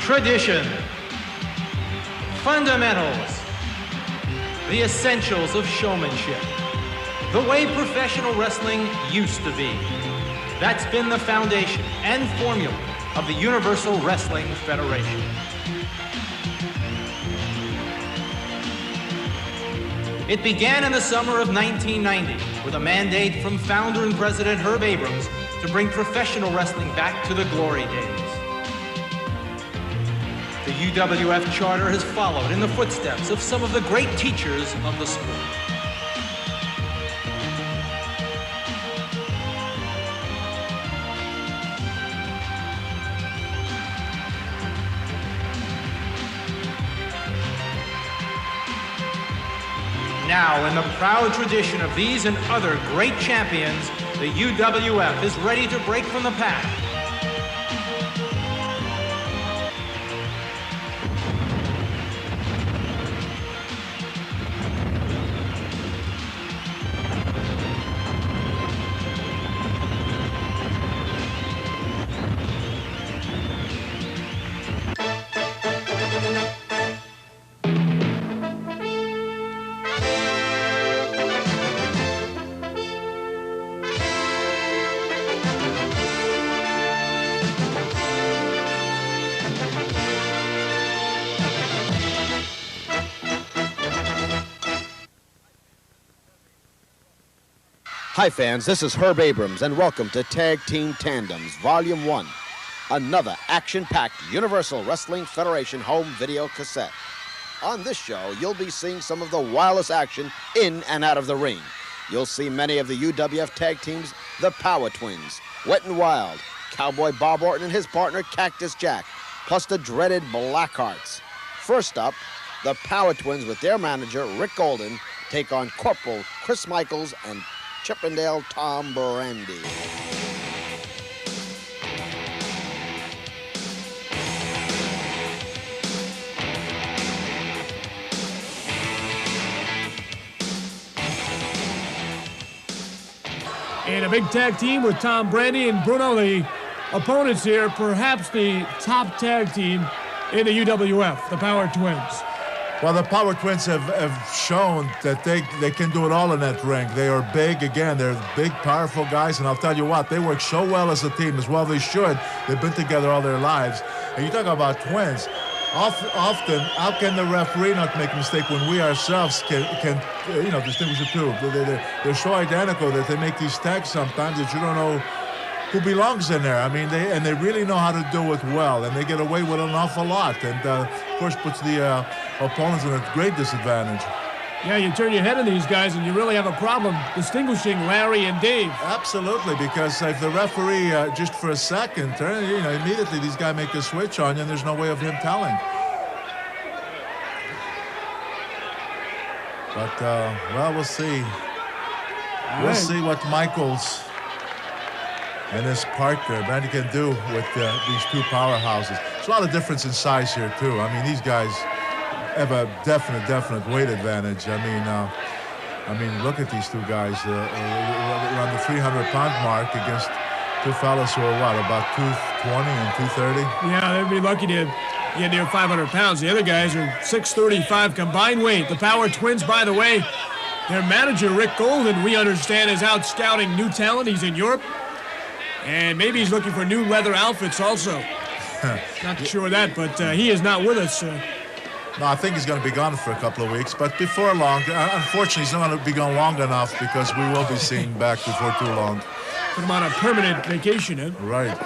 Tradition. Fundamentals. The essentials of showmanship. The way professional wrestling used to be. That's been the foundation and formula of the Universal Wrestling Federation. It began in the summer of 1990 with a mandate from founder and president Herb Abrams to bring professional wrestling back to the glory days. The UWF charter has followed in the footsteps of some of the great teachers of the sport. Now, in the proud tradition of these and other great champions, the UWF is ready to break from the pack. Hi fans, this is Herb Abrams and welcome to Tag Team Tandems, Volume 1. Another action-packed Universal Wrestling Federation home video cassette. On this show, you'll be seeing some of the wildest action in and out of the ring. You'll see many of the UWF tag teams, the Power Twins, Wet and Wild, Cowboy Bob Orton and his partner Cactus Jack, plus the dreaded Blackhearts. First up, the Power Twins with their manager Rick Golden take on Corporal Chris Michaels and Chippendale Tom Brandi. And a big tag team with Tom Brandi and Bruno, the opponents here, perhaps the top tag team in the UWF, the Power Twins. Well, the Power Twins have shown that they can do it all in that ring. They are big, again, they're big, powerful guys, and I'll tell you what, they work so well as a team, as well they should. They've been together all their lives. And you talk about twins, often, how can the referee not make a mistake when we ourselves can distinguish the two? They're so identical that they make these tags sometimes that you don't know who belongs in there. I mean, they really know how to do it well, and they get away with an awful lot, and of course puts the opponents in a great disadvantage. Yeah, you turn your head on these guys and you really have a problem distinguishing Larry and Dave. Absolutely, because if the referee just for a second immediately these guys make a switch on you and there's no way of him telling. But well, we'll see. We'll see what Michaels and his partner Brandi can do with these two powerhouses. There's a lot of difference in size here too. I mean, these guys have a definite weight advantage. I mean, look at these two guys around the 300-pound mark against two fellas who are what, about 220 and 230? Yeah, they'd be lucky to get near 500 pounds. The other guys are 635 combined weight. The Power Twins, by the way, their manager Rick Golden, we understand, is out scouting new talent. He's in Europe, and maybe he's looking for new leather outfits also. Not sure of that, but he is not with us. No, I think he's going to be gone for a couple of weeks, but before long, unfortunately, he's not going to be gone long enough because we will be seeing him back before too long. Put him on a permanent vacation, eh? Right.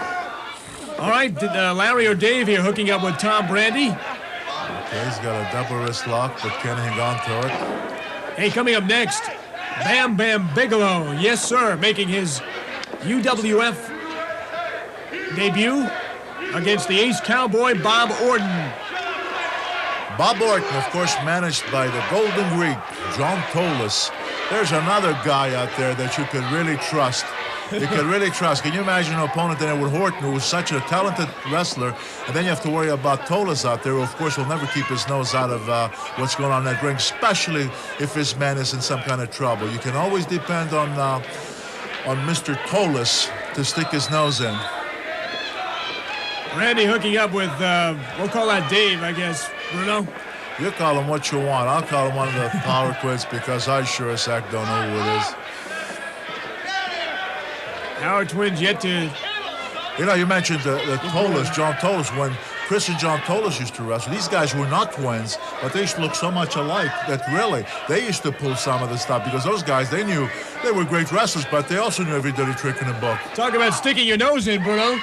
All right, Larry or Dave here hooking up with Tom Brandi. Okay, he's got a double wrist lock, but can't hang on to it. Hey, coming up next, Bam Bam Bigelow. Yes, sir, making his UWF debut against the ace cowboy Bob Orton. Bob Orton, of course, managed by the Golden Greek, John Tolis. There's another guy out there that you could really trust. You could really trust. Can you imagine an opponent there with Orton, who was such a talented wrestler, and then you have to worry about Tolis out there, who, of course, will never keep his nose out of what's going on in that ring, especially if his man is in some kind of trouble. You can always depend on Mr. Tolis to stick his nose in. Brandi hooking up with, we'll call that Dave, I guess. Bruno? You call him what you want. I'll call him one of the Power Twins because I sure as heck don't know who it is. Power Twins yet to... You know, you mentioned the Tolas, John Tolas. When Chris and John Tolas used to wrestle, these guys were not twins, but they used to look so much alike that really they used to pull some of the stuff because those guys, they knew they were great wrestlers, but they also knew every dirty trick in the book. Talk about sticking your nose in, Bruno.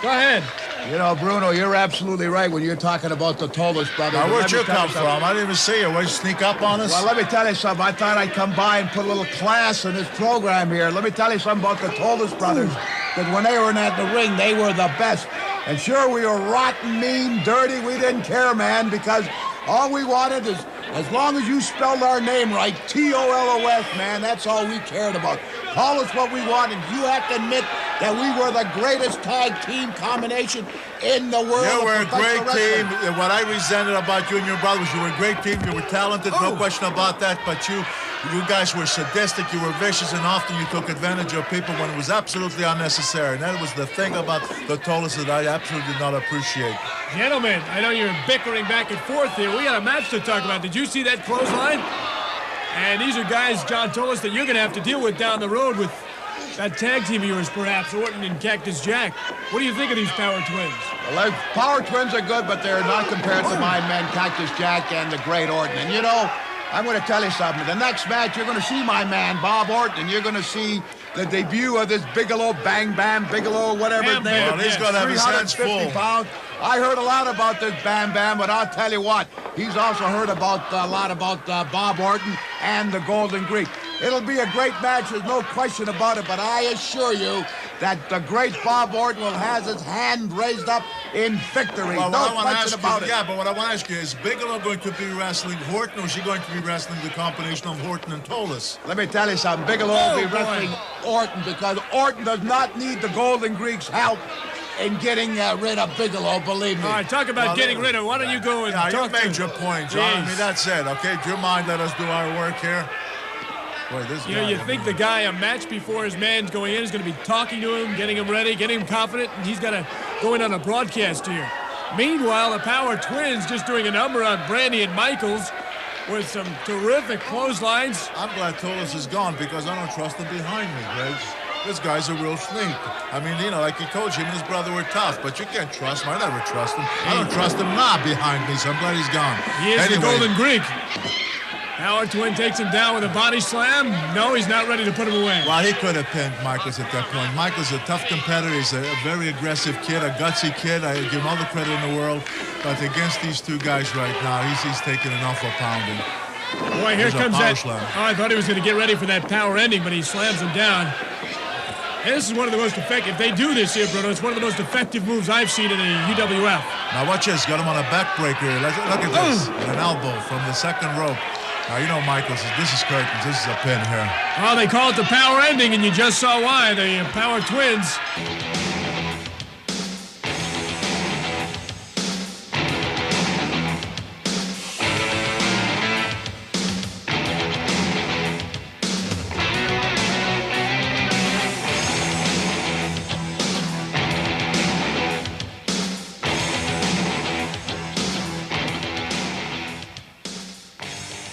Go ahead. You know, Bruno, you're absolutely right when you're talking about the Tolas brothers. Now, where'd you come from? I didn't even see you. Where'd you sneak up on us? Well, let me tell you something. I thought I'd come by and put a little class in this program here. Let me tell you something about the Tolas brothers. Because when they were in the ring, they were the best. And sure, we were rotten, mean, dirty. We didn't care, man, because all we wanted is, as long as you spelled our name right, T-O-L-O-S, man, that's all we cared about. Call us what we wanted. You have to admit that we were the greatest tag team combination in the world. You were a great team. What I resented about you and your brothers, you were a great team. You were talented, no question about that. But you guys were sadistic. You were vicious, and often you took advantage of people when it was absolutely unnecessary. And that was the thing about the Tolas that I absolutely did not appreciate. Gentlemen, I know you're bickering back and forth here. We got a match to talk about. Did you see that clothesline? And these are guys, John Tolas, that you're going to have to deal with down the road with that tag team of yours, perhaps, Orton and Cactus Jack. What do you think of these Power Twins? Well, Power Twins are good, but they're not compared to my men, Cactus Jack and the great Orton. And, you know, I'm going to tell you something. The next match, you're going to see my man, Bob Orton, and you're going to see the debut of this Bigelow, Bang Bam, Bigelow, whatever his name is. Well, he's going to have his hands full. 350 pounds. I heard a lot about this Bam Bam, but I'll tell you what, he's also heard about a lot about Bob Orton and the Golden Greek. It'll be a great match, there's no question about it, but I assure you that the great Bob Orton will have his hand raised up in victory. Well, no question about it. Yeah, but what I want to ask you is Bigelow going to be wrestling Orton, or is he going to be wrestling the combination of Orton and Tolas? Let me tell you something. Bigelow will be wrestling Orton because Orton does not need the Golden Greek's help in getting rid of Bigelow, believe me. All right, talk about getting rid of. Why don't you go and talk you made your point, John. I mean, that's it, okay? Do you mind let us do our work here? Boy, this you know, you think the guy a match before his man's going in is going to be talking to him, getting him ready, getting him confident, and he's got to go in on a broadcast here. Meanwhile, the Power Twins just doing a number on Brandi and Michaels with some terrific clotheslines. I'm glad Tolas is gone because I don't trust him behind me, Greg. This guy's a real sneak. I mean, you know, like he told you, him and his brother were tough, but you can't trust him. I never trust him. I don't trust him not behind me, so I'm glad he's gone. He is the Golden Greek. Power Twin takes him down with a body slam. No, he's not ready to put him away. Well, he could have pinned Michaels at that point. Michaels is a tough competitor. He's a very aggressive kid, a gutsy kid. I give him all the credit in the world. But against these two guys right now, he's taking an awful pounding. Boy, here comes that. Slam. Oh, I thought he was going to get ready for that power ending, but he slams him down. And this is one of the most effective. If they do this here, Bruno, it's one of the most effective moves I've seen in the UWF. Now watch this. Got him on a backbreaker. Look at this. An elbow from the second rope. Now, you know, Michaels, this is curtains. This is a pin here. Well, they call it the power ending, and you just saw why. The Power Twins.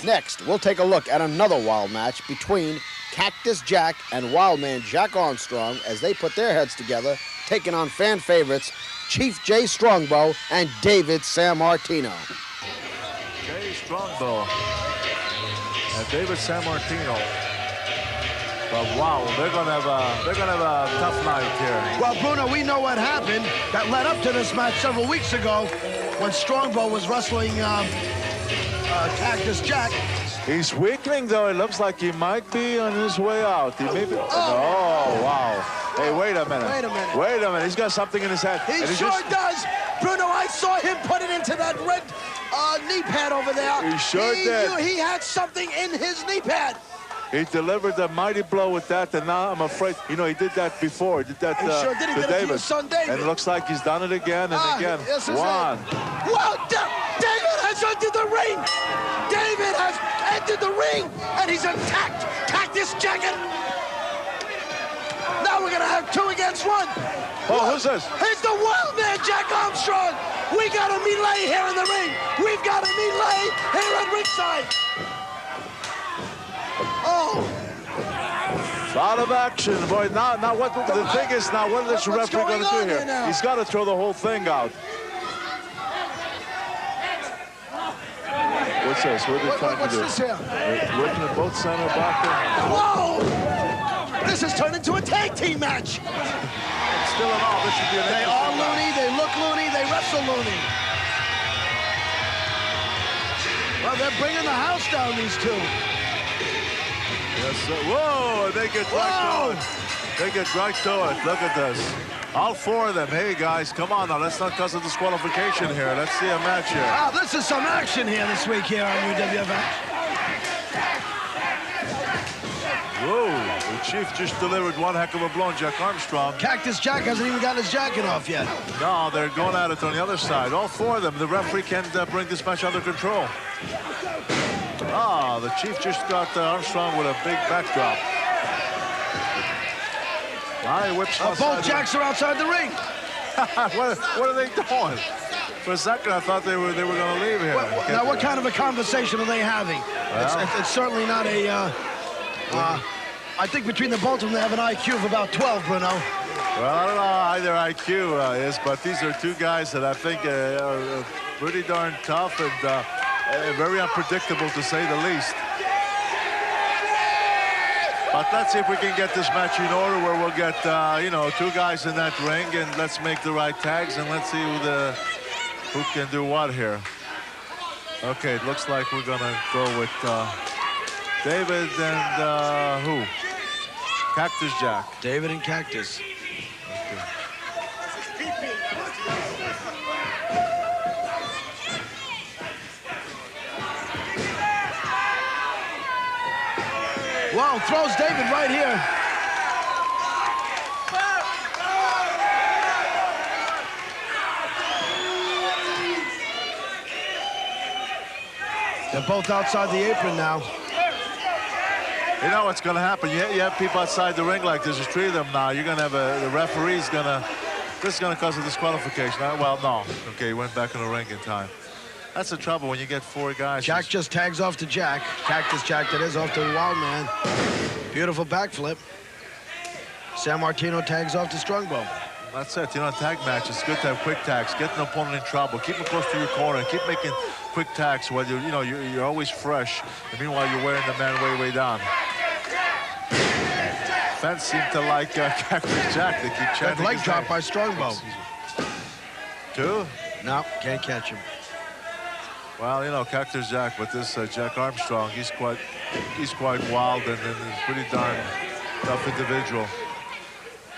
Next, we'll take a look at another wild match between Cactus Jack and Wildman Jack Armstrong as they put their heads together, taking on fan favorites Chief Jay Strongbow and David Sammartino. Jay Strongbow and David Sammartino. But wow, they're gonna have a tough night here. Well, Bruno, we know what happened that led up to this match several weeks ago when Strongbow was wrestling Cactus Jack. He's weakening, though. It looks like he might be on his way out. He may be. Oh, wow. Hey, wait a minute. Wait a minute. Wait a minute. He's got something in his head. He sure does. Bruno, I saw him put it into that red knee pad over there. He sure did. He had something in his knee pad. He delivered a mighty blow with that, and now I'm afraid, you know, he did that before. He did that He sure did. He to did it to David. his son, David. And it looks like he's done it again and again. This is One. Well, David has entered the ring. David has entered the ring, and he's attacked Cactus Jack. Now Now we're going to have 2 against 1. Oh, who's this? It's the wild man, Jack Armstrong. We got a melee here in the ring. We've got a melee here at ringside. Oh. A lot of action, boy. Now what the thing is now, what is this referee going to do here? He's got to throw the whole thing out. What's this? What are they trying to do? What's this here? Working at both center back there. Whoa! This has turned into a tag team match. Still in all, this should be an They are loony, they look loony, they wrestle loony. Well, they're bringing the house down, these two. Yes, sir. Whoa, they get right to it. They get right to it. Look at this. All 4 of them. Hey, guys, come on now. Let's not cause a disqualification here. Let's see a match here. Wow, this is some action here this week here on UWF. Whoa, the Chief just delivered one heck of a blow on Jack Armstrong. Cactus Jack hasn't even gotten his jacket off yet. No, they're going at it on the other side. All 4 of them. The referee can't bring this match under control. Ah, the Chief just got Armstrong with a big backdrop. He whips both Jacks are outside the ring. what are they doing? For a second, I thought they were going to leave here. Now, what kind of a conversation are they having? Well, it's certainly not a... I think between the both of them, they have an IQ of about 12, Bruno. Well, I don't know how high their IQ is, but these are 2 guys that I think are pretty darn tough and very unpredictable, to say the least. But let's see if we can get this match in order where we'll get, 2 guys in that ring, and let's make the right tags, and let's see who can do what here. Okay, it looks like we're going to go with David and who? Cactus Jack. David and Cactus. Okay. Wow, throws David right here. They're both outside the apron now. You know what's going to happen? You have people outside the ring like this. There's 3 of them now. You're going to have the referee's going to... This is going to cause a disqualification. Well, no. Okay, he went back in the ring in time. That's the trouble when you get 4 guys. Jack just tags off to Jack. Cactus Jack, that is, off to the Wild Man. Beautiful backflip. San Martino tags off to Strongbow. That's it. You know, in tag matches, it's good to have quick tags. Get an opponent in trouble. Keep them close to your corner and keep making quick tags while you're always fresh. And meanwhile, you're wearing the man way down. Fans seem to like Cactus Jack. They keep chanting. Leg drop by Strongbow. 2? No, can't catch him. Well, you know, Cactus Jack, but this Jack Armstrong, he's quite wild and he's pretty darn tough individual.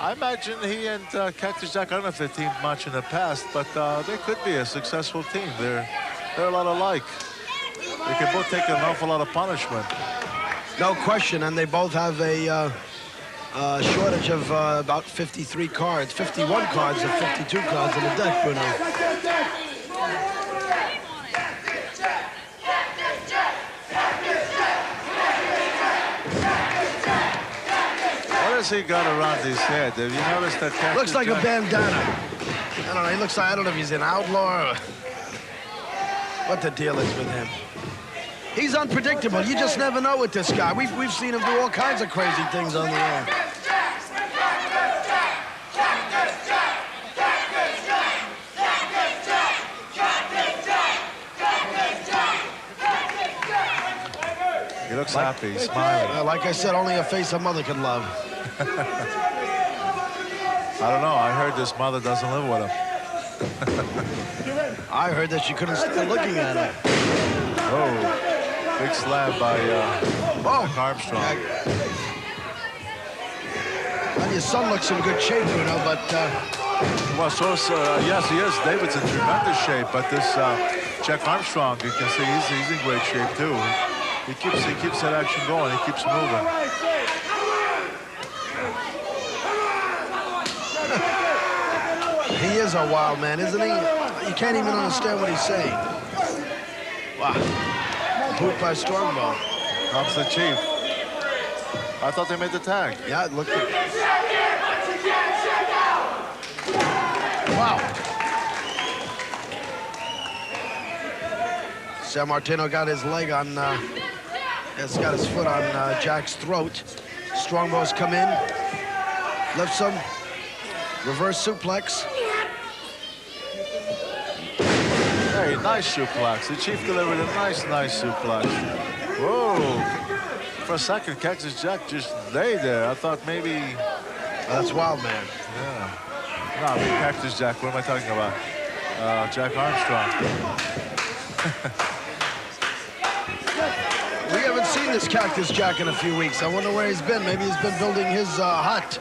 I imagine he and Cactus Jack, I don't know if they've teamed much in the past, but they could be a successful team. They're a lot alike. They can both take an awful lot of punishment. No question, and they both have a shortage of about 53 cards, 51 cards of 52 cards in the deck, Bruno. What has he got around his head? Have you noticed that? Cactus Looks like Jack? a bandana. I don't know, he looks like, I don't know if he's an outlaw or what the deal is with him. He's unpredictable. You just never know with this guy. We've seen him do all kinds of crazy things on the air. He looks happy, he's smiling. Like I said, only a face a mother can love. I don't know. I heard this mother doesn't live with him. I heard that she couldn't stand looking at him. Oh, big slap by Armstrong. Well, your son looks in good shape, you know, but... Well, yes, he is. David's in tremendous shape, but this Jack Armstrong, you can see he's in great shape, too. He keeps that action going. He keeps moving. He is a wild man, isn't he? You can't even understand what he's saying. Wow. Boot by Strongbow. Comes the Chief. I thought they made the tag. Yeah, look at... Wow. San Martino got his leg on, has got his foot on Jack's throat. Strongbow's come in, lifts him, reverse suplex. Hey, nice suplex. The Chief delivered a nice suplex. Whoa. For a second, Cactus Jack just lay there. I thought maybe... That's wild, man. Yeah. No, I mean Cactus Jack. What am I talking about? Jack Armstrong. We haven't seen this Cactus Jack in a few weeks. I wonder where he's been. Maybe he's been building his hut.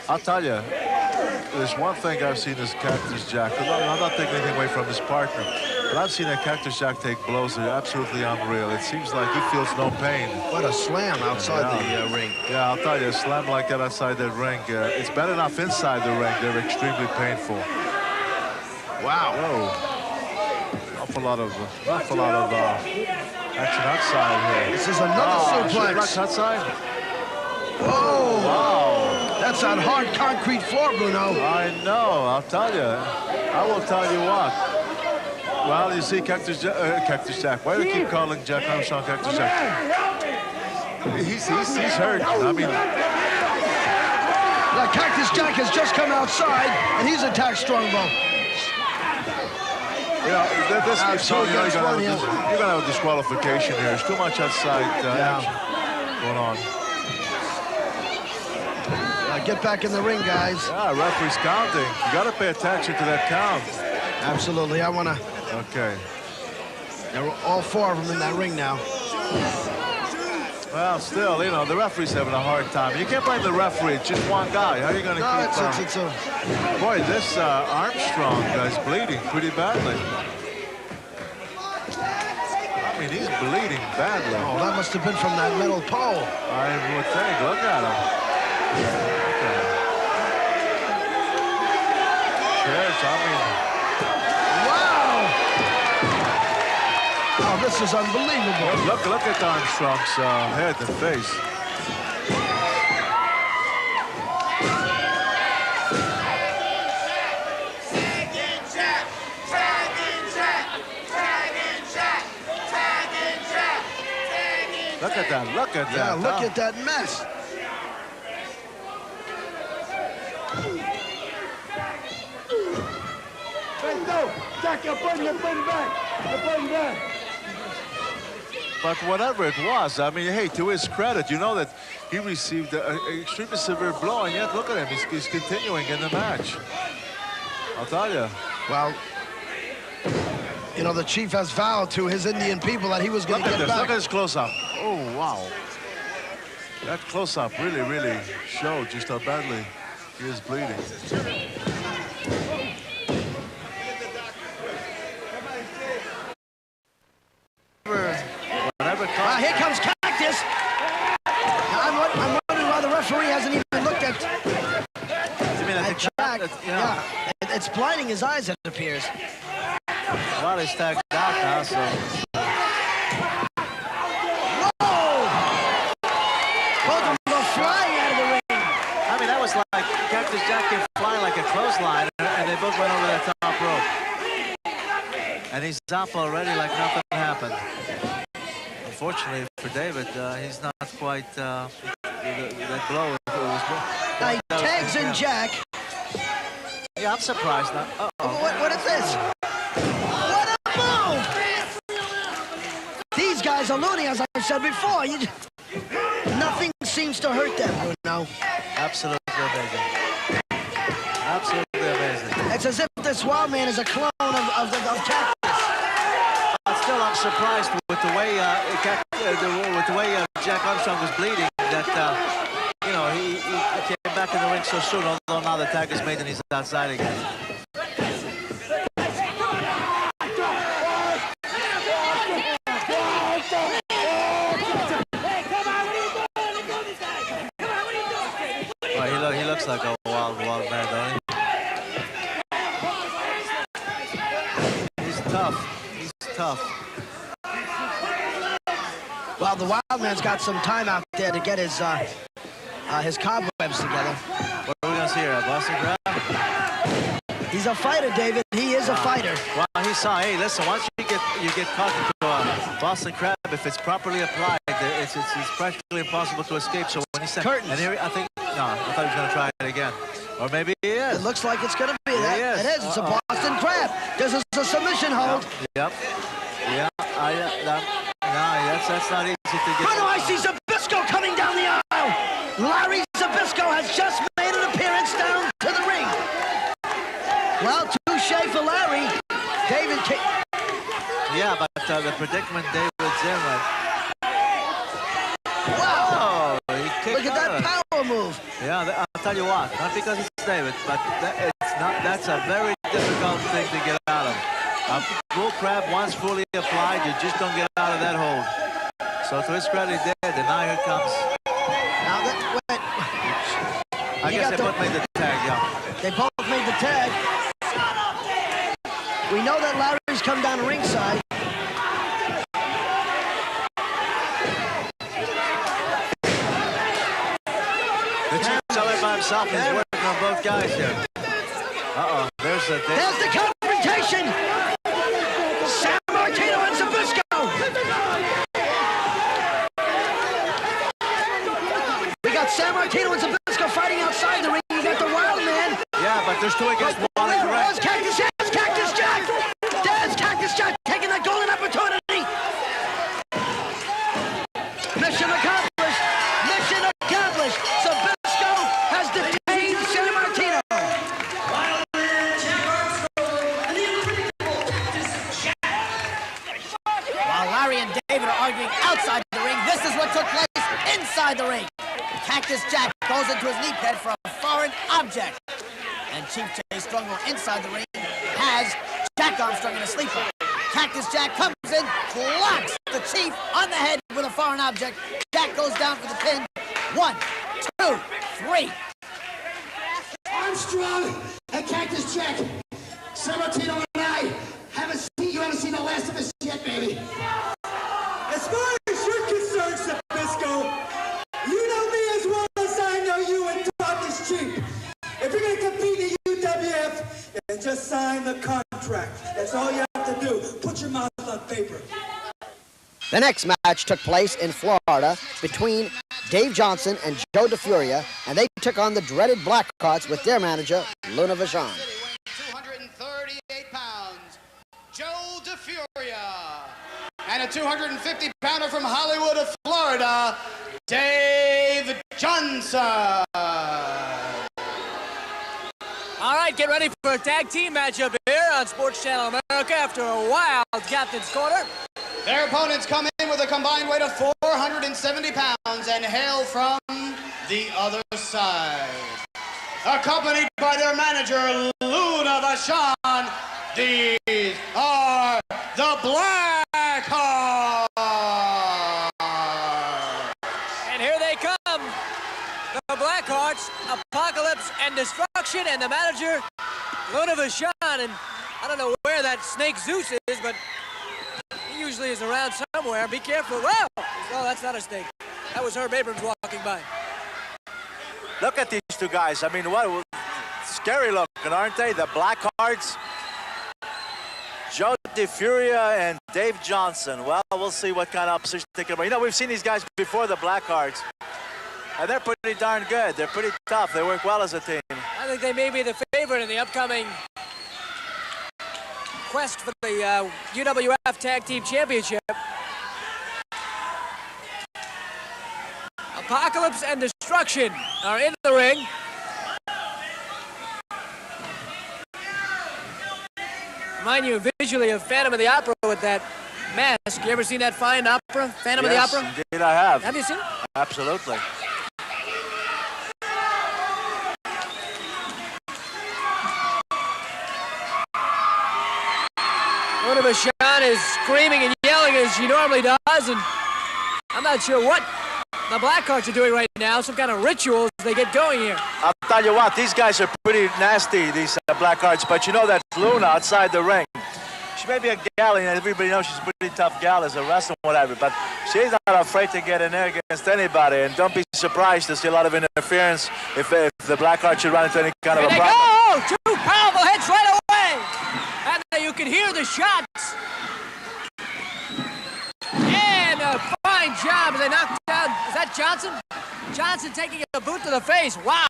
I'll tell you, there's one thing I've seen this Cactus Jack. I'm not taking anything away from his partner, but I've seen a Cactus Jack take blows that are absolutely unreal. It seems like he feels no pain. What a slam outside the ring. Yeah, I'll tell you, a slam like that outside that ring, it's bad enough inside the ring. They're extremely painful. Wow. Whoa. Awful lot of action outside here. This is another suplex. Outside. Whoa. Wow. That's on hard concrete floor, Bruno. I know. I'll tell you. I will tell you what. Well, you see Cactus Jack. Why do you keep calling Jack Armstrong Cactus Jack? He's hurt. I mean... Now, Cactus Jack has just come outside, and he's attacked Strongbow. You know, you're gonna have a disqualification here. There's too much outside action going on. Get back in the ring, guys. Yeah, referee's counting. You got to pay attention to that count. Absolutely. I want to... Okay. There were all four of them in that ring now. Well, still, you know, the referee's having a hard time. You can't blame the referee. It's just one guy. How are you going to keep... Boy, this Armstrong guy's bleeding pretty badly. I mean, he's bleeding badly. Oh, that must have been from that metal pole. I would think. Look at him. Cheers, I mean... Wow! Oh, this is unbelievable. Look at Armstrong's head and face. Look at that, look at that. Yeah, look at that mess. Jack, you're putting back. But whatever it was, I mean, hey, to his credit, you know that he received an extremely severe blow, and yet look at him, he's continuing in the match. I'll tell you. Well, you know, the Chief has vowed to his Indian people that he was going to get back. Look at this close-up. Oh, wow. That close-up really showed just how badly he is bleeding. Here comes Cactus. I'm wondering why the referee hasn't even looked at... You mean at Jack? Yeah. It's blinding his eyes, it appears. Well, he's tagged out now, so... Whoa! Both of them go flying out of the ring. I mean, that was like Cactus Jack came flying like a clothesline, and they both went over the top rope. And he's up already like nothing happened. Unfortunately for David, he's not quite that blow. Now he tags in Jack. Yeah, I'm surprised now. What is this? What a move! These guys are loony, as I said before. Nothing seems to hurt them, Bruno. Absolutely amazing. Absolutely amazing. It's as if this wild man is a clone of Cactus. Still, I'm surprised with the way Jack Armstrong was bleeding that you know he came back in the ring so soon. Although now the tag is made and he's outside again. Well, he looks like a wild man, don't he? He's tough. Tough. Well, the wild man's got some time out there to get his his cobwebs together. What are we going to see here, a Boston Crab? He's a fighter, David. He is a fighter. Well, he saw, hey, listen, once you get caught into a Boston Crab, if it's properly applied, it's practically impossible to escape. So when he said, curtains. And here, I thought he was going to try it again. Or maybe he is. It looks like it's going to be that. It is. It's a Boston Crab. This is a submission hold. Yep. Yeah. That's not easy to get. Oh, no, I see Zbyszko coming down the aisle. Larry Zbyszko has just made an appearance down to the ring. Well, touche for Larry. David. Yeah, but the predicament David's in. Wow. Look at that power move. Yeah, I'll tell you what. Not because it's David, but that's a very difficult thing to get out of. A bull crab, once fully applied, you just don't get out of that hold. So to his credit, he did, and now here comes. Now wait. I guess they both made the tag, yeah. They both made the tag. We know that Larry's come down ringside. The Chief's all by himself. He's working on both guys here. Uh-oh, there's the confrontation. San Martino and Zbyszko. We got San Martino and Zbyszko fighting outside the ring. You got the Wild Man. Yeah, but there's 2 against 1. There's Cactus Jack. Cactus Jack. There's Cactus Jack taking that golden opportunity. Mission accomplished. Mission accomplished. Zbyszko has detained San Martino. While Larry and David are arguing outside the ring, this is what took place inside the ring. Cactus Jack goes into his knee pad for a foreign object. And Chief Jay Strongbow inside the ring has Jack Armstrong in a sleeper. Cactus Jack comes in, clocks the Chief on the head with a foreign object. Jack goes down for the pin. 1, 2, 3. Armstrong and Cactus Jack. San Martino and I haven't seen the last of us yet, baby. As far as you're concerned, Zbyszko, you know me as well as I know you, and talk is cheap. If you're going to compete in the UWF, then just sign the contract. That's all you have to do. Put your mouth on paper. The next match took place in Florida between Dave Johnson and Joe DeFuria, and they took on the dreaded Blackhearts with their manager, Luna Vachon. 238 pounds, Joe DeFuria. And a 250-pounder from Hollywood of Florida, Dave Johnson. All right, get ready for a tag team matchup here on Sports Channel America after a wild Captain's Corner. Their opponents come in with a combined weight of 470 pounds and hail from the other side. Accompanied by their manager, Luna Vachon, these are the Blackhearts. And here they come. The Blackhearts, Apocalypse and Destruction, and the manager, Luna Vachon. And I don't know where that Snake Zeus is, but he usually is around somewhere. Be careful. Whoa! Oh, that's not a snake. That was Herb Abrams walking by. Look at these 2 guys. I mean, what scary looking, aren't they? The Blackhearts, Joe DeFuria and Dave Johnson. Well, we'll see what kind of opposition they can bring. You know, we've seen these guys before, the Blackhearts, and they're pretty darn good. They're pretty tough. They work well as a team. I think they may be the favorite in the upcoming quest for the UWF Tag Team Championship. Apocalypse and Destruction are in the ring. Mind you, visually of Phantom of the Opera with that mask. You ever seen that fine opera, Phantom of the Opera? Yes, indeed I have. Have you seen it? Absolutely. Luna Vachon is screaming and yelling as she normally does, and I'm not sure what the Blackhearts are doing right now. Some kind of rituals they get going here. I'll tell you what, these guys are pretty nasty, these Blackhearts, but you know that Luna outside the ring. She may be a gal, and everybody knows she's a pretty tough gal as a wrestler, whatever, but She's not afraid to get in there against anybody, and don't be surprised to see a lot of interference if the Blackhearts should run into any kind of a problem. Go! Two powerful hits right away! And you can hear the shots. And a fine job as they knocked down, is that Johnson? Johnson taking a boot to the face. Wow!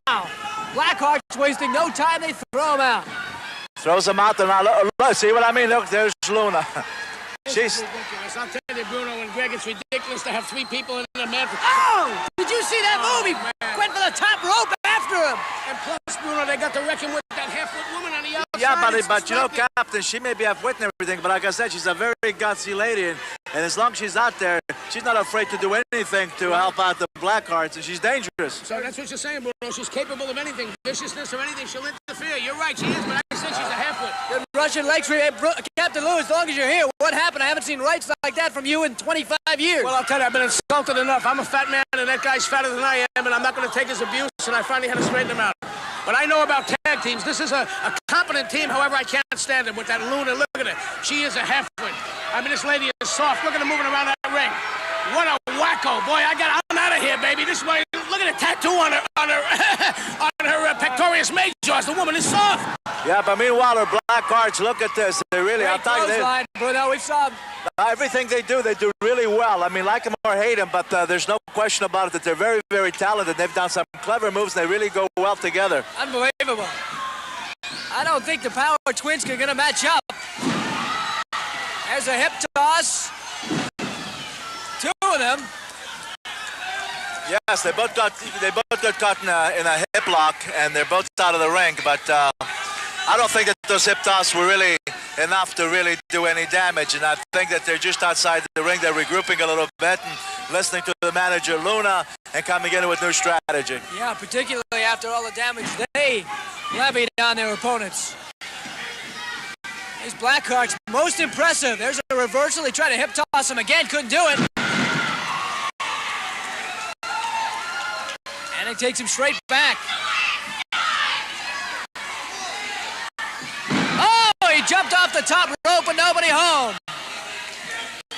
Blackhearts wasting no time, they throw him out. Throws him out there now. Look, see what I mean? Look, there's Luna. She's ridiculous. I'll tell you, Bruno and Greg, it's ridiculous to have 3 people in a man. Oh! Did you see that move? He went for the top rope after him. And plus, Bruno, they got to reckon with that half-foot woman on the outside. Yeah, but you know, Captain, she may be half-wit and everything, but like I said, she's a very gutsy lady, and as long as she's out there, she's not afraid to do anything to help out the Blackhearts, and she's dangerous. So that's what you're saying, Bruno. She's capable of anything, viciousness or anything. She'll interfere. You're right, she is, but I said she's a half-wit. Good Russian leg sweep. Hey, Captain Lou, as long as you're here, what happened? I haven't seen rights like that from you in 25 years. Well, I'll tell you, I've been insulted enough. I'm a fat man, and that guy's fatter than I am, and I'm not going to take his abuse, and I finally had to straighten him out. But I know about tag teams. This is a competent team, however, I can't stand him with that Luna. Look at her. She is a half-wit. I mean, this lady is soft. Look at her moving around that ring. What a wacko. Boy, I'm out of here, baby. This way, look at the tattoo on her on her pectoris majors. The woman is soft. Yeah, but meanwhile, her Blackhearts, look at this. They really, I'll tell you, Bruno, we saw everything they do really well. I mean, like them or hate them, but there's no question about it that they're very, very talented. They've done some clever moves. They really go well together. Unbelievable. I don't think the Power Twins are going to match up. There's a hip toss. 2 of them. Yes, they both got caught in a hip lock, and they're both out of the ring. But I don't think that those hip tosses were really enough to really do any damage. And I think that they're just outside the ring. They're regrouping a little bit and listening to the manager Luna and coming in with new strategy. Yeah, particularly after all the damage they levied on their opponents. These Blackhearts, most impressive. There's a reversal. He tried to hip toss him again, couldn't do it. And it takes him straight back. Oh, he jumped off the top rope and nobody home.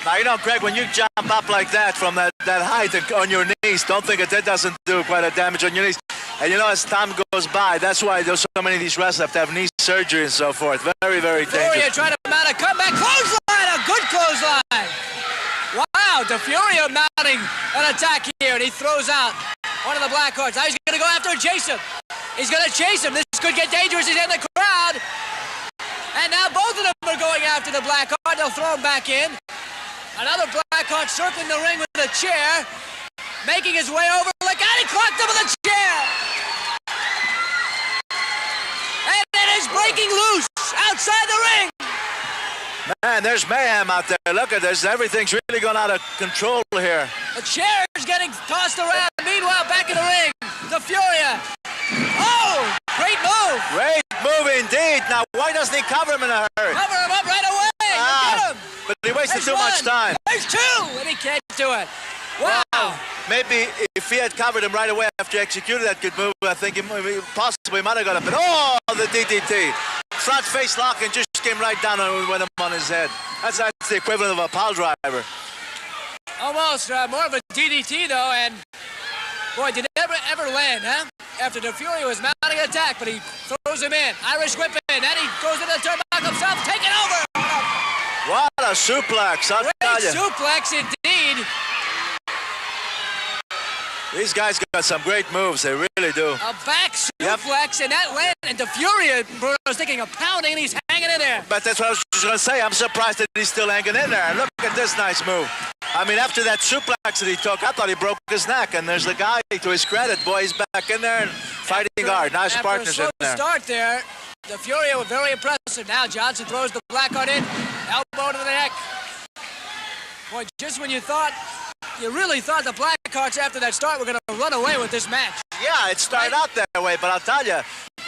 Now, you know, Greg, when you jump up like that from that height on your knees, don't think that doesn't do quite a damage on your knees. And you know, as time goes by, that's why there's so many of these wrestlers have to have knee surgery and so forth. Very, very dangerous. DeFuria trying to mount a comeback clothesline, a good clothesline. Wow, DeFuria mounting an attack here, and he throws out one of the Blackhearts. Now he's going to go after Jason. He's going to chase him. This could get dangerous. He's in the crowd. And now both of them are going after the Blackheart. They'll throw him back in. Another Blackheart circling the ring with a chair, making his way over. Look out, he clocked him with a chair. And it is breaking loose outside the ring. Man, there's mayhem out there. Look at this. Everything's really going out of control here. The chair is getting tossed around. Meanwhile, back in the ring, DeFuria. Oh, great move. Great move indeed. Now, why doesn't he cover him in a hurry? Cover him up right away. Get him. But he wasted too much time. There's 2, and he can't do it. Wow. Maybe if he had covered him right away after he executed that good move, I think he possibly might have got up. But oh, the DDT. Front face lock and just came right down and went him on his head. That's the equivalent of a pile driver. Almost. More of a DDT, though, and boy, did it ever land, huh? After DeFuria was mounting an attack, but he throws him in. Irish whip in, and he goes into the turnbuckle himself, taking over. What a suplex, I'll tell you. Great suplex indeed. These guys got some great moves, they really do. A back suplex, and that land, and DeFuria, Bruno's taking a pounding, and he's hanging in there. But that's what I was just going to say. I'm surprised that he's still hanging in there. Look at this nice move. I mean, after that suplex that he took, I thought he broke his neck, and there's the guy, to his credit, boy, he's back in there and fighting hard. Nice partners in there. After a slow start there, DeFuria was very impressive. Now Johnson throws the Blackheart in, elbow to the neck. Boy, just when you really thought the Blackhearts after that start were going to run away with this match. Yeah, it started out that way, but I'll tell you,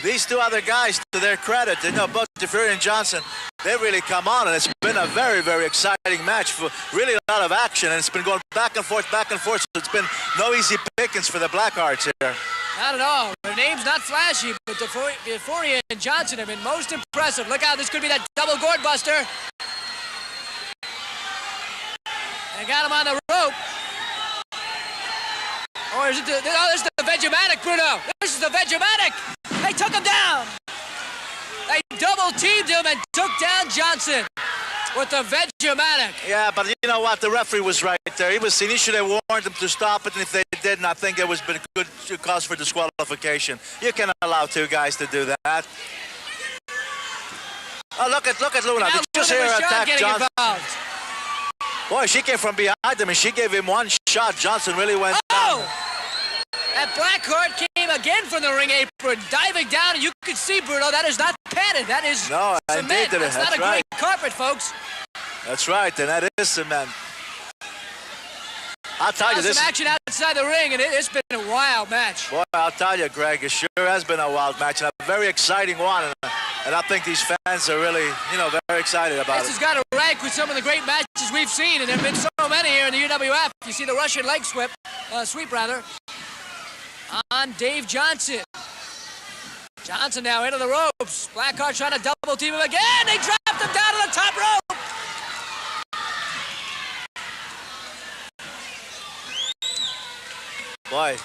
these 2 other guys, to their credit, you know, both DeFuria and Johnson, they really come on, and it's been a very, very exciting match for really a lot of action, and it's been going back and forth, so it's been no easy pickings for the Blackhearts here. Not at all. Their name's not flashy, but DeFuria and Johnson have been most impressive. Look out, this could be that double gourd buster. They got him on the rope. Or is it this is the Vegematic, Bruno. This is the Vegematic. They took him down. They double-teamed him and took down Johnson with the Vegematic. Yeah, but you know what? The referee was right there. He should have warned them to stop it, and if they didn't, I think it was been a good cause for disqualification. You cannot allow two guys to do that. Oh, look at Luna. Now Did you just hear her attack Johnson? Involved. Boy, she came from behind him, and she gave him one shot. Johnson really went down. That Blackheart came again from the ring apron, diving down, and you could see, Bruno, that is not padded. That is cement. That's not a great carpet, folks. That's right, and that is cement. I'll tell you, this some action outside the ring, and it's been a wild match. Boy, I'll tell you, Greg, it sure has been a wild match, and a very exciting one. And I think these fans are really, very excited about This has got to rank with some of the great matches we've seen, and there have been so many here in the UWF. You see the Russian leg sweep on Dave Johnson. Johnson now into the ropes. Blackheart trying to double team him again. They dropped him down to the top rope. Boy,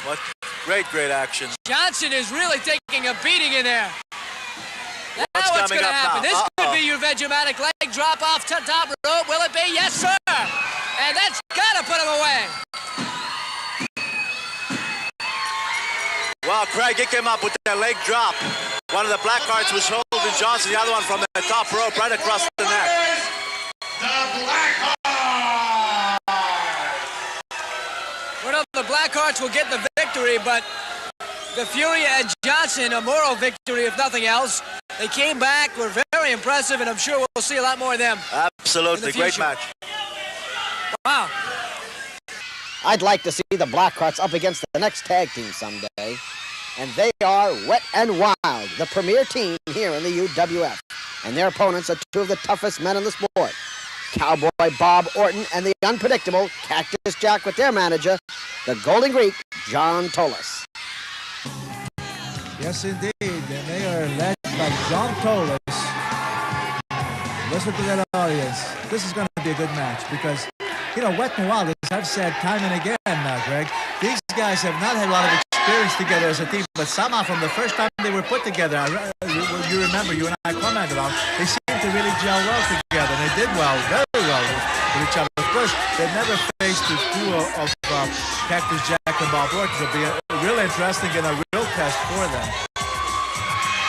what great action. Johnson is really taking a beating in there. Now what's going to happen? This could be your Vegematic leg drop off to top rope. Will it be? Yes, sir. And that's got to put him away. Well, Craig, he came up with that leg drop. One of the Blackhearts was holding Johnson, the other one from the top rope right across the neck. The Blackhearts! Well, the Blackhearts will get the victory, but DeFuria and Johnson, a moral victory if nothing else. They came back, were very impressive, and I'm sure we'll see a lot more of them. Absolutely, great match. Wow. I'd like to see the Blackhearts up against the next tag team someday. And they are Wet and Wild, the premier team here in the UWF. And their opponents are two of the toughest men in the sport. Cowboy Bob Orton and the unpredictable Cactus Jack with their manager, the Golden Greek, John Tolis. Yes, indeed. And they are led by John Tolis. Listen to that audience. This is going to be a good match because, Wet and Wild, as I've said time and again, Greg, these guys have not had a lot of experience together as a team, but somehow from the first time they were put together, you remember, you and I commented on, they seemed to really gel well together, and they did well, very well with each other. Of course, they've never faced the duo of Cactus Jack and Bob Orton. It'll be real interesting and a real test for them.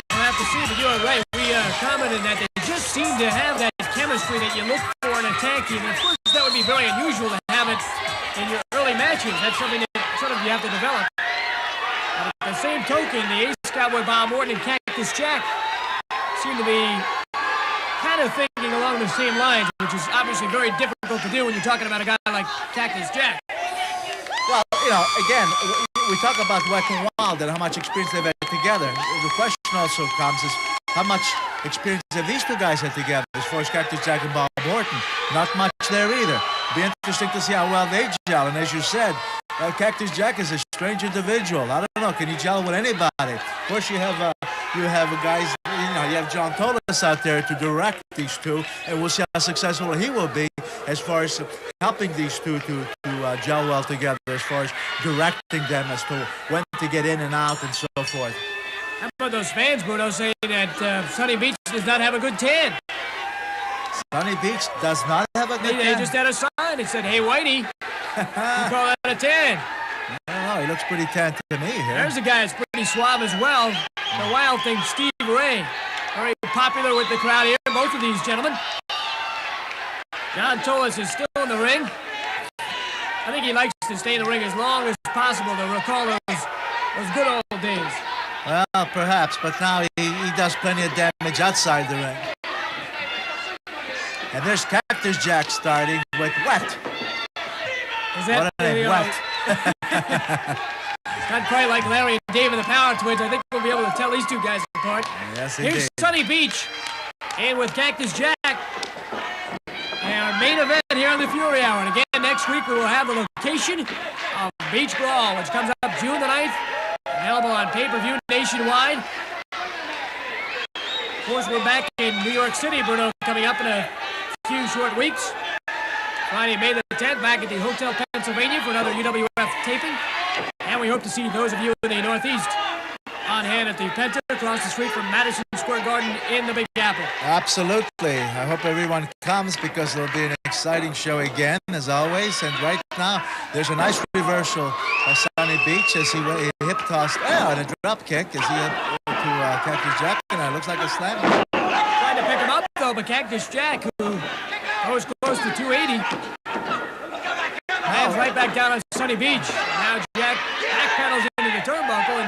We'll have to see, but you're right. We commented that they just seem to have that chemistry that you look for in a tag team. And of course, that would be very unusual to have it in your early matches. That's something that you have to develop. But at the same token, the Ace Cowboy Bob Orton and Cactus Jack seem to be kind of thinking along the same lines, which is obviously very difficult to do when you're talking about a guy like Cactus Jack. Well, again, we talk about Wet and Wild and how much experience they've had together. The question also comes is how much experience have these two guys had together as far as Cactus Jack and Bob Orton? Not much there either. Be interesting to see how well they gel. And as you said, Cactus Jack is a strange individual. I don't know. Can he gel with anybody? Of course, you have guys. You have John Tolis out there to direct these two, and we'll see how successful he will be as far as helping these two to gel well together, as far as directing them as to when to get in and out and so forth. How about those fans, Bruno, saying that Sonny Beach does not have a good tan? Sonny Beach does not have a good tan? They just had a sign. It said, "Hey, Whitey, you call that a tan?" I don't know. He looks pretty tan to me here. There's a guy that's pretty suave as well. The Wild thing, Steve Ray. Very popular with the crowd here, both of these gentlemen. John Tolis is still in the ring. I think he likes to stay in the ring as long as possible to recall those good old days. Well, perhaps, but now he does plenty of damage outside the ring. And there's Cactus Jack starting with Wet. Is that what a name, Wet. Not quite like Larry and Dave and the Power Twins. I think we'll be able to tell these two guys apart. Yes, here's indeed. Sonny Beach, and with Cactus Jack. And our main event here on the Fury Hour. And again, next week we will have the location of Beach Brawl, which comes up June the 9th. Available on pay-per-view nationwide. Of course, we're back in New York City, Bruno, coming up in a few short weeks. Friday, May the 10th, back at the Hotel Pennsylvania for another UWF taping. And we hope to see those of you in the Northeast on hand at the Penta across the street from Madison Square Garden in the Big Apple. Absolutely. I hope everyone comes because it'll be an exciting show again, as always. And right now, there's a nice reversal by Sonny Beach as he hip tossed and a drop kick as he hit to Cactus Jack, and it looks like a slam. Trying to pick him up, though, but Cactus Jack, who goes close to 280, lands right back down on Sonny Beach. Now Jack backpedals into the turnbuckle,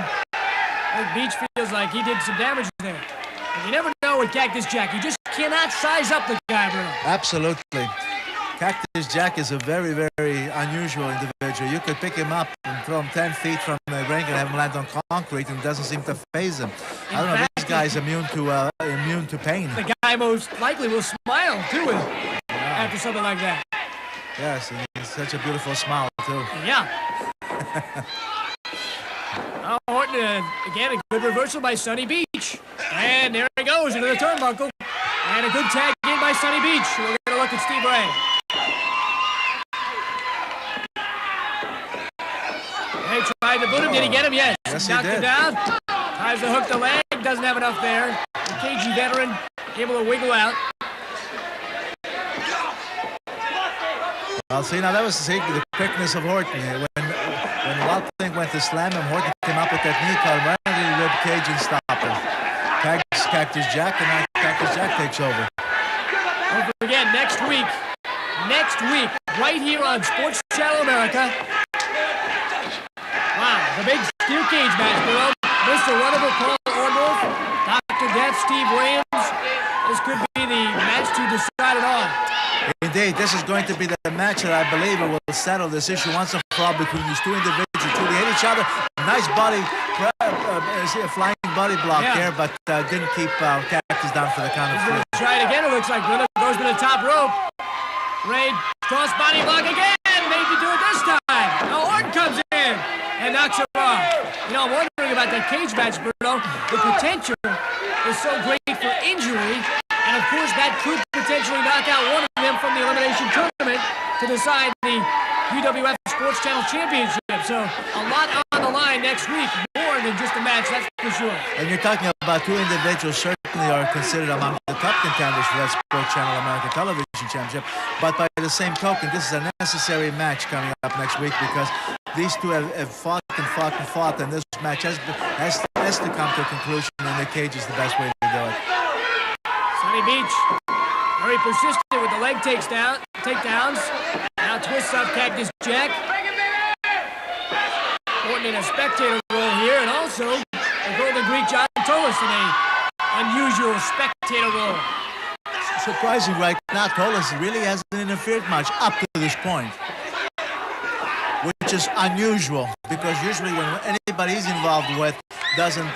and Beach feels like he did some damage there. And you never know with Cactus Jack. You just cannot size up the guy, bro. Absolutely. Cactus Jack is a very, very unusual individual. You could pick him up and throw him 10 feet from the ring and have him land on concrete, and it doesn't seem to faze him. I don't know, this guy's immune to pain. The guy most likely will smile, too, after something like that. Yes, and he's such a beautiful smile, too. Yeah. Orton, again, a good reversal by Sonny Beach. And there he goes into the turnbuckle. And a good tag in by Sonny Beach. We're going to look at Steve Ray. They tried to boot him. Did he get him? Yes. Yes, knocked he did. Him down. Tries to hook the leg. Doesn't have enough there. The cagey veteran able to wiggle out. Well, see, now that was the quickness of Orton. When Wild Thing went to slam him, Orton came up with that knee cut right into the rib cage and stopped him. Cactus Jack, and now Cactus Jack takes over. Don't forget, next week, right here on Sports Channel America. Wow, the big steel cage match, below Mr. Wonderful Paul Orndorff, Dr. Death, Steve Williams. This could be the match to decide it all. Indeed, this is going to be the match that I believe will settle this issue once and for all between these two individuals who truly hate each other. Nice body, flying body block there, but didn't keep Cactus down for the count of 3. Try it again, it looks like. Goes to the top rope. Ray, cross body block again. Maybe do it this time. Now Orton comes in and knocks him off. You know, I'm wondering about that cage match, Bruno. The potential is so great for injury. And of course, that could potentially knock out one of them from the elimination tournament to decide the UWF Sports Channel Championship. So a lot on the line next week, more than just a match, that's for sure. And you're talking about two individuals certainly are considered among the top contenders for that Sports Channel American Television Championship. But by the same token, this is a necessary match coming up next week because these two have fought, and this match has to come to a conclusion, and the cage is the best way to do it. Sonny Beach, very persistent with the leg takedowns. Now twists up Cactus Jack. Orton in a spectator role here, and also the Golden Greek John Tolis in a unusual spectator role. Surprising right now, Tolis really hasn't interfered much up to this point, which is unusual because usually when anybody he's involved with doesn't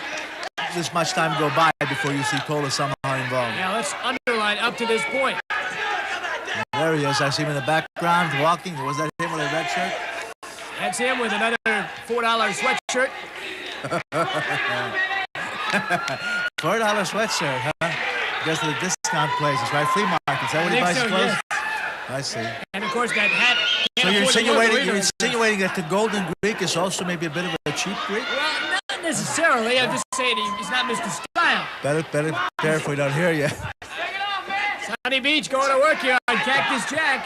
this much time go by before you see Tolis somehow involved. Yeah, let's underline up to this point. There he is. I see him in the background walking. Was that him with a red shirt? That's him with another $4 sweatshirt. $4 sweatshirt, huh? Guess the discount places, right? Flea markets. Everybody buys clothes. Yes. I see. And of course that hat. So you're insinuating that the Golden Greek is also maybe a bit of a cheap Greek? Well, not necessarily. I'm just saying he's not Mr. Style. Better careful we don't hear you. Sonny Beach going to work here on Cactus Jack.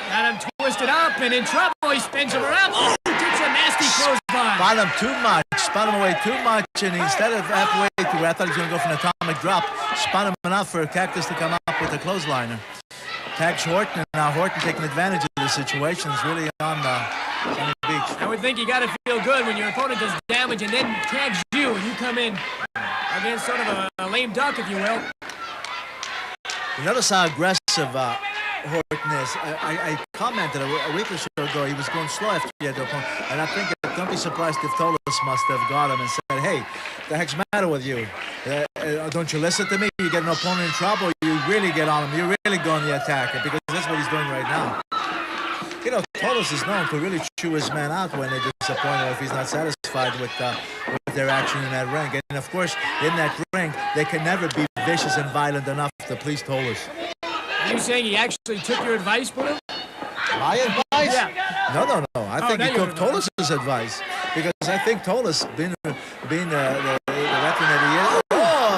Got him twisted up and in trouble. He spins him around. Oh, takes a nasty clothesline. Spun him too much. Spun him away too much. And instead of halfway to where I thought he was going to go for an atomic drop, spun him enough for Cactus to come up with a clothesliner. Tags Orton, and now Orton taking advantage of the situation. Is really on Sonny Beach. I would think you got to feel good when your opponent does damage and then tags you and you come in against sort of a lame duck, if you will. You notice how aggressive Orton is. I commented a week or so ago he was going slow after he had the opponent, and I think don't be surprised if Tolis must have got him and said, "Hey, the heck's the matter with you? Don't you listen to me? You get an opponent in trouble, you really get on him. You really go on the attack," because that's what he's doing right now. You know, Tolis is known to really chew his man out when they're disappointed if he's not satisfied with their action in that ring. And of course, in that ring, they can never be vicious and violent enough to please Tolis. Are you saying he actually took your advice, Bruno? My advice? Yeah. No. I think he took Tolis's advice. Because I think Tolis, being the veteran that he is.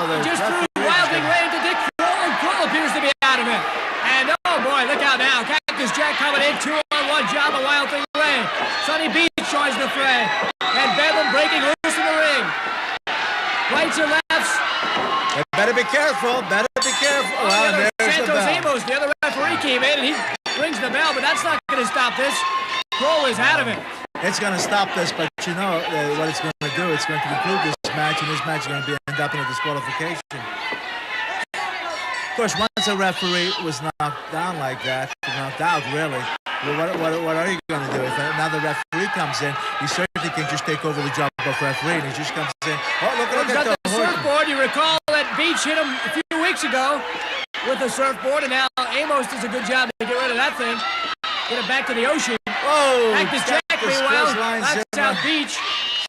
He just threw Wild Thing right into Dick Kroll, and Kroll appears to be out of it. And oh boy, look out now. Cactus Jack coming in, 2-on-1 job of Wild Thing Ray. Sonny Beach joins the fray. And Bedlam breaking loose in the ring. Rights or lefts? They better be careful. Well, and there's Santos the bell. Amos, the other referee, came in and he rings the bell, but that's not going to stop this. Kroll is out of it. It's going to stop this, but you know what it's going to do. It's going to conclude this match, and this match is going to end up in a disqualification. Of course, once a referee was knocked down like that, knocked out really, well, what are you going to do? If another referee comes in, he certainly can just take over the job of referee, and he just comes in. Oh, look at the surfboard. You recall that Beach hit him a few weeks ago with the surfboard, and now Amos does a good job to get rid of that thing. Get it back to the ocean. Whoa! Cactus Jack, meanwhile, knocks out Beach.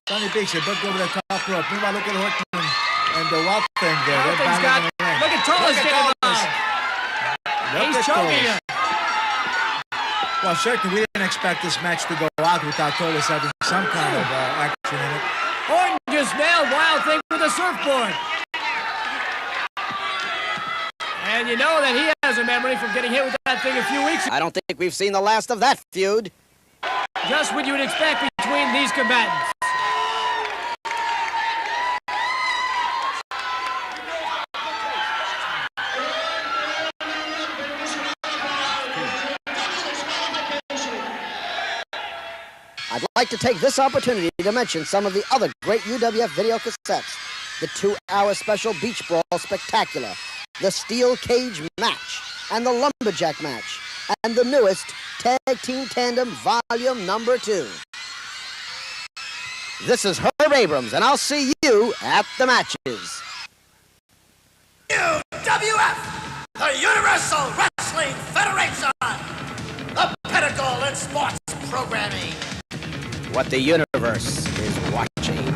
Sonny Beach, they booked over the top rope. Meanwhile, look at Orton and the Wild Thing there. Wild Thing's got, look at Tolis getting involved. He's choking him. Well, certainly we didn't expect this match to go out without Tolis having some kind of action in it. Orton just nailed Wild Thing with a surfboard. And you know that he has a memory from getting hit with that thing a few weeks ago. I don't think we've seen the last of that feud. Just what you would expect between these combatants. I'd like to take this opportunity to mention some of the other great UWF video cassettes. The 2-hour special Beach Brawl Spectacular, the Steel Cage Match, and the Lumberjack Match, and the newest Tag Team Tandem Volume Number 2. This is Herb Abrams, and I'll see you at the matches. UWF, the Universal Wrestling Federation, the pinnacle in sports programming. What the universe is watching.